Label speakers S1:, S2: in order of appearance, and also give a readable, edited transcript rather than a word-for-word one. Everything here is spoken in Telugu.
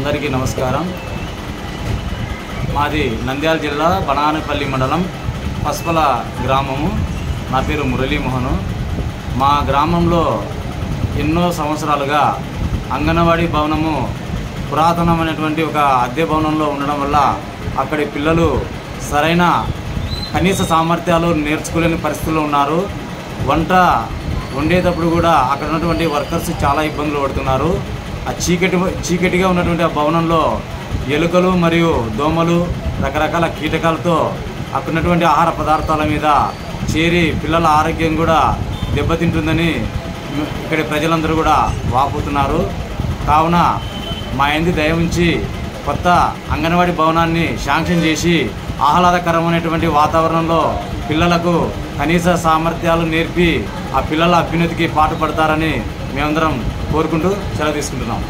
S1: అందరికీ నమస్కారం. మాది నంద్యాల జిల్లా బనానపల్లి మండలం పస్పల గ్రామము. నా పేరు మురళీమోహన్. మా గ్రామంలో ఎన్నో సంవత్సరాలుగా అంగన్వాడీ భవనము పురాతనమైనటువంటి ఒక అద్దె భవనంలో ఉండడం వల్ల అక్కడి పిల్లలు సరైన కనీస సామర్థ్యాలు నేర్చుకోలేని పరిస్థితుల్లో ఉన్నారు. వంట వండేటప్పుడు కూడా అక్కడ ఉన్నటువంటి వర్కర్స్ చాలా ఇబ్బందులు పడుతున్నారు. ఆ చీకటిగా ఉన్నటువంటి ఆ భవనంలో ఎలుకలు మరియు దోమలు రకరకాల కీటకాలతో అక్కడ ఉన్నటువంటి ఆహార పదార్థాల మీద చేరి పిల్లల ఆరోగ్యం కూడా దెబ్బతింటుందని ఇక్కడి ప్రజలందరూ కూడా వాపోతున్నారు. కావున మా యందు దయ ఉంచి కొత్త అంగన్వాడీ భవనాన్ని శాంక్షన్ చేసి ఆహ్లాదకరమైనటువంటి వాతావరణంలో పిల్లలకు కనీస సామర్థ్యాలు నేర్పి ఆ పిల్లల అభ్యున్నతికి పాటుపడతారని మేమందరం కోరుకుంటూ సెలవు తీసుకుంటున్నాం.